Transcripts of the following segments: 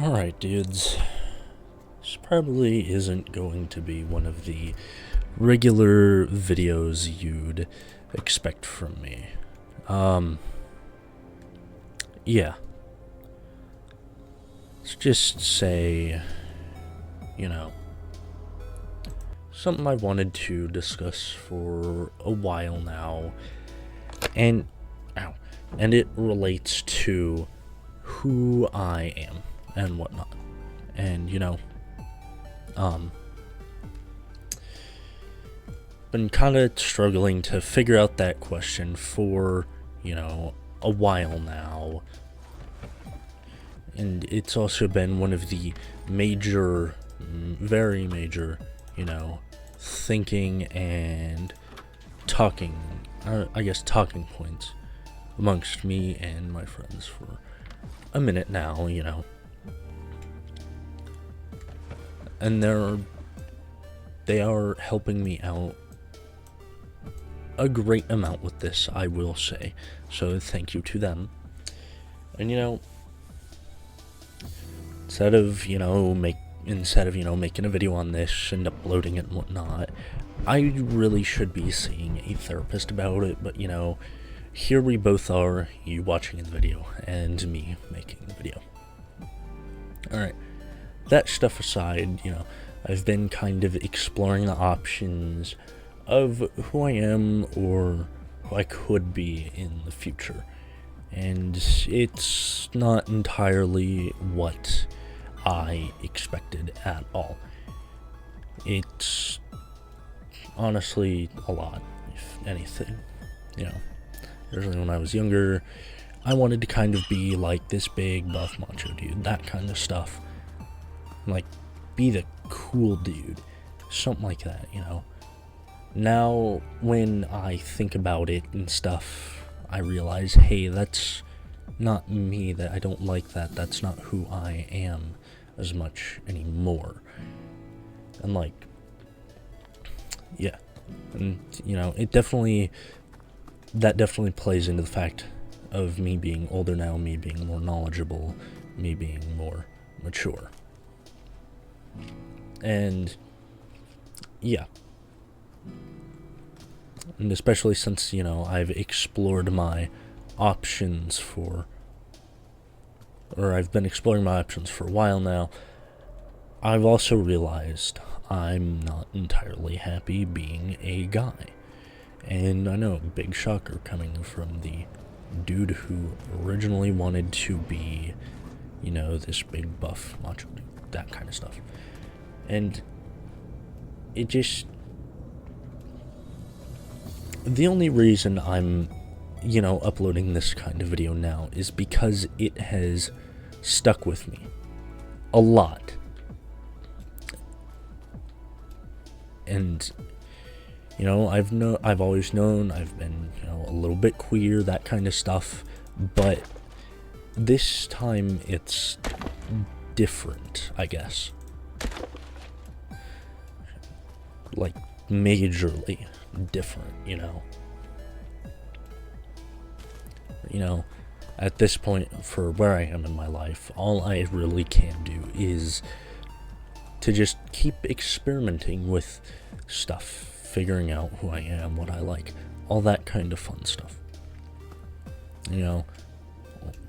Alright, dudes. This probably isn't going to be one of the regular videos you'd expect from me. Yeah. Let's just say, something I wanted to discuss for a while now, and it relates to who I am and whatnot. And been kind of struggling to figure out that question for a while now, and it's also been one of the major, very major, thinking and talking points amongst me and my friends for a minute now, and they are helping me out a great amount with this, I will say, so thank you to them. And instead of making a video on this and uploading it and whatnot, I really should be seeing a therapist about it, but here we both are, you watching the video and me making the video. Alright, that stuff aside, I've been kind of exploring the options of who I am or who I could be in the future. And it's not entirely what I expected at all. It's honestly a lot, if anything. Originally when I was younger, I wanted to kind of be like this big, buff, macho dude, that kind of stuff. Like, be the cool dude, something like that, Now, when I think about it and stuff, I realize, hey, that's not me, that I don't like that, that's not who I am as much anymore. And yeah, and that definitely plays into the fact of me being older now, me being more knowledgeable, me being more mature. And yeah, and especially since I've explored my options I've been exploring my options for a while now, I've also realized I'm not entirely happy being a guy. And I know, big shocker coming from the dude who originally wanted to be, this big buff macho dude, that kind of stuff. And it just, the only reason I'm, uploading this kind of video now is because it has stuck with me a lot. And I've always known I've been, a little bit queer, that kind of stuff, but this time it's different, I guess. Like, majorly different, at this point, for where I am in my life, all I really can do is to just keep experimenting with stuff, figuring out who I am, what I like, all that kind of fun stuff.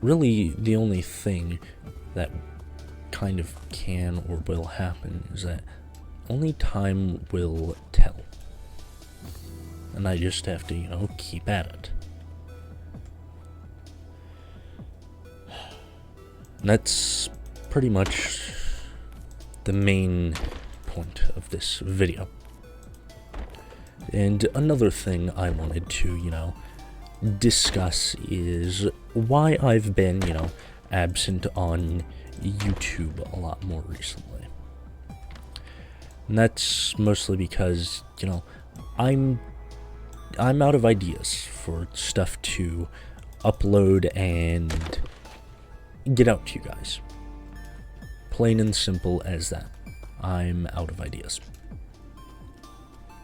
Really the only thing that kind of can or will happen is that only time will tell. And I just have to, keep at it. And that's pretty much the main point of this video. And another thing I wanted to, discuss is why I've been, absent on YouTube a lot more recently. And that's mostly because, I'm out of ideas for stuff to upload and get out to you guys. Plain and simple as that. I'm out of ideas.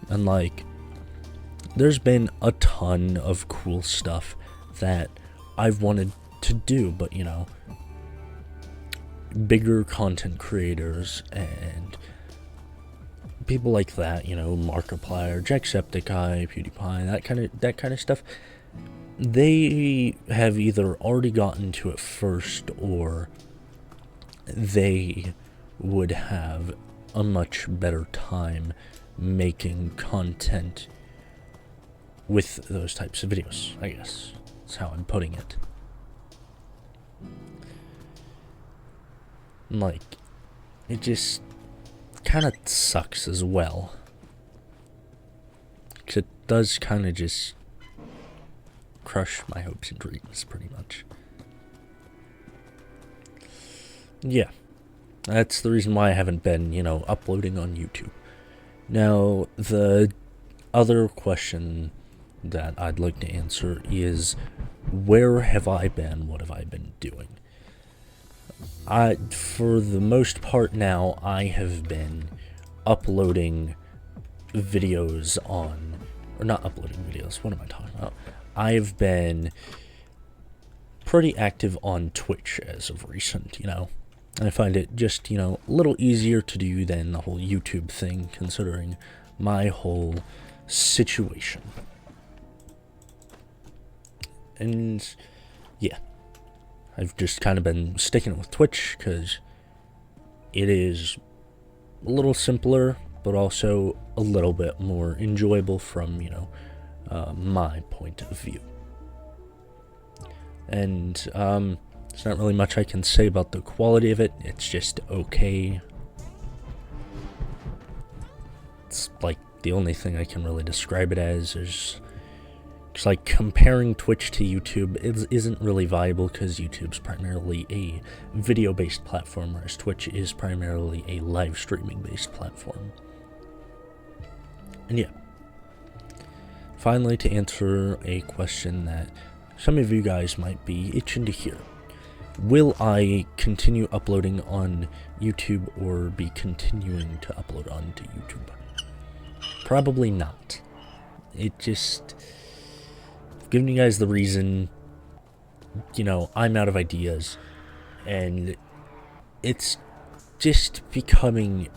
And there's been a ton of cool stuff that I've wanted to do, but bigger content creators and people like that, you know, Markiplier, Jacksepticeye, PewDiePie, that kind of stuff, they have either already gotten to it first, or they would have a much better time making content with those types of videos, I guess. That's how I'm putting it. Like, it just kind of sucks as well. 'Cause it does kind of just crush my hopes and dreams, pretty much. Yeah. That's the reason why I haven't been, you know, uploading on YouTube. Now, the other question that I'd like to answer is, where have I been? What have I been doing? For the most part now, I have been uploading videos on, or not uploading videos, what am I talking about? I've been pretty active on Twitch as of recent, you know. I find it just, you know, a little easier to do than the whole YouTube thing, considering my whole situation. And, yeah. I've just kind of been sticking with Twitch, because it is a little simpler, but also a little bit more enjoyable from, you know, my point of view. And, there's not really much I can say about the quality of it. It's just okay. It's like the only thing I can really describe it as is, it's like comparing Twitch to YouTube isn't really viable, because YouTube's primarily a video-based platform, whereas Twitch is primarily a live streaming-based platform. And yeah. Finally, to answer a question that some of you guys might be itching to hear. Will I continue uploading on YouTube, or be continuing to upload onto YouTube? Probably not. It just... giving you guys the reason, you know, I'm out of ideas, and it's just becoming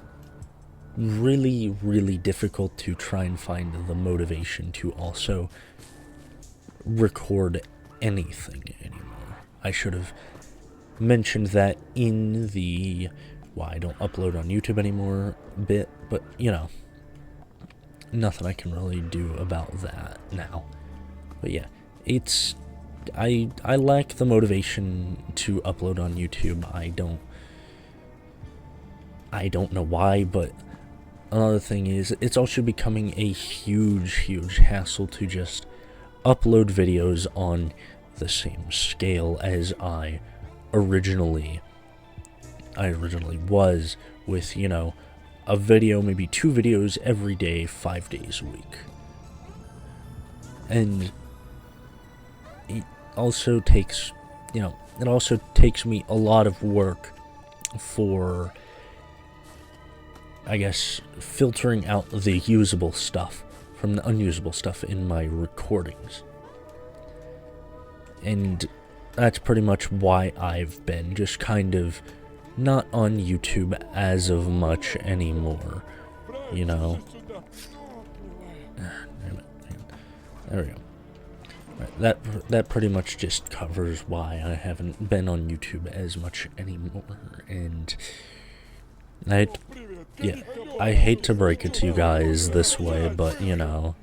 really, really difficult to try and find the motivation to also record anything anymore. I should have mentioned that in the why I don't upload on YouTube anymore bit, but, you know, nothing I can really do about that now. But yeah, it's, I lack the motivation to upload on YouTube. I don't know why, but another thing is, it's also becoming a huge hassle to just upload videos on the same scale as I originally was, with, you know, a video, maybe 2 videos every day, 5 days a week. And it also takes, you know, it also takes me a lot of work for, I guess, filtering out the usable stuff from the unusable stuff in my recordings. And that's pretty much why I've been just kind of not on YouTube as of much anymore, you know. There we go. Right, that pretty much just covers why I haven't been on YouTube as much anymore. And I hate to break it to you guys this way, but, you know,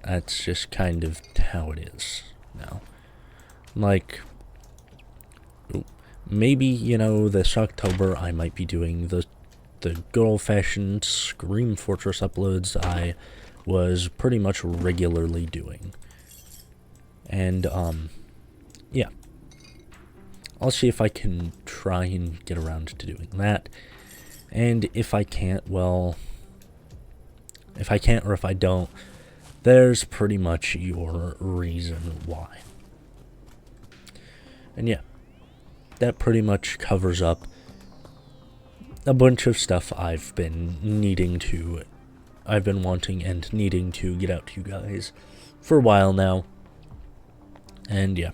that's just kind of how it is now. Like, maybe, you know, this October I might be doing the good old-fashioned Scream Fortress uploads I was pretty much regularly doing. And, yeah. I'll see if I can try and get around to doing that. And if I can't, well, if I can't or if I don't, there's pretty much your reason why. And yeah, that pretty much covers up a bunch of stuff I've been wanting and needing to get out to you guys for a while now. And yeah.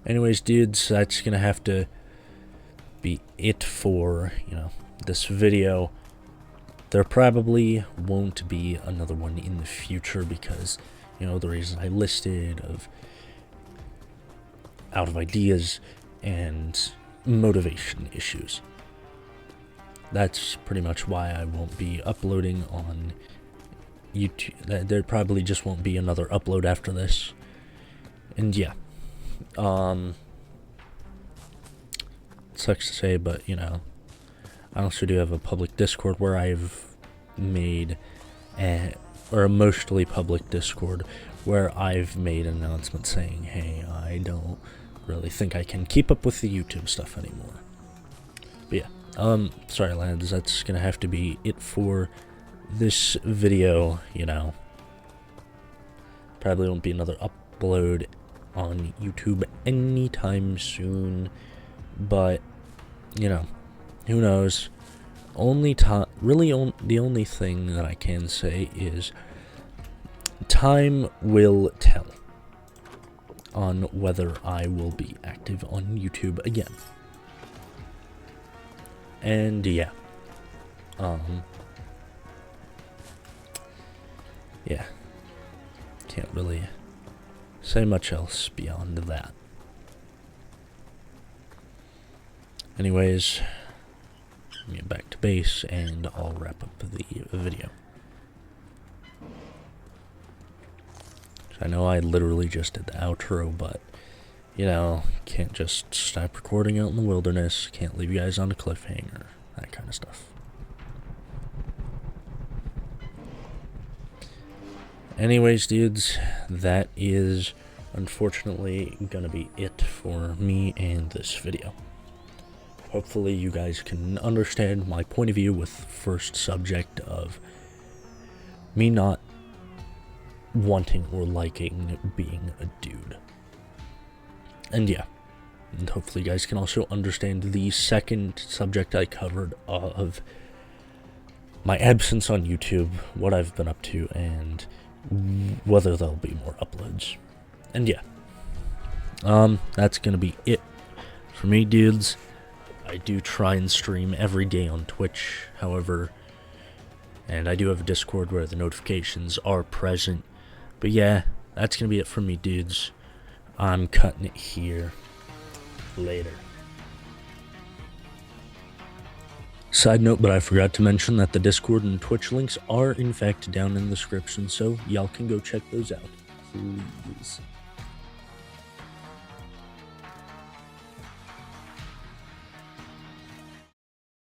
Anyways, dudes, that's gonna have to be it for, this video. There probably won't be another one in the future because, the reasons I listed of out of ideas and motivation issues. That's pretty much why I won't be uploading on YouTube. There probably just won't be another upload after this. And yeah, sucks to say, but I also do have a public Discord where I've made or a mostly public Discord where I've made an announcement saying, hey, I don't really think I can keep up with the YouTube stuff anymore. But yeah, sorry lads, that's gonna have to be it for this video. Probably won't be another upload on YouTube anytime soon, but who knows. The only thing that I can say is time will tell on whether I will be active on YouTube again. And yeah, can't really say much else beyond that. Anyways, get back to base and I'll wrap up the video. I know I literally just did the outro, but can't just stop recording out in the wilderness, can't leave you guys on a cliffhanger, that kind of stuff. Anyways, dudes, that is unfortunately gonna be it for me and this video. Hopefully you guys can understand my point of view with the first subject of me not wanting or liking being a dude. And yeah, and hopefully you guys can also understand the second subject I covered of my absence on YouTube, what I've been up to, and whether there'll be more uploads. And yeah, that's gonna be it for me, dudes. I do try and stream every day on Twitch, however, and I do have a Discord where the notifications are present. But yeah, that's gonna be it for me, dudes. I'm cutting it here. Later. Side note, but I forgot to mention that the Discord and Twitch links are in fact down in the description, so y'all can go check those out, please.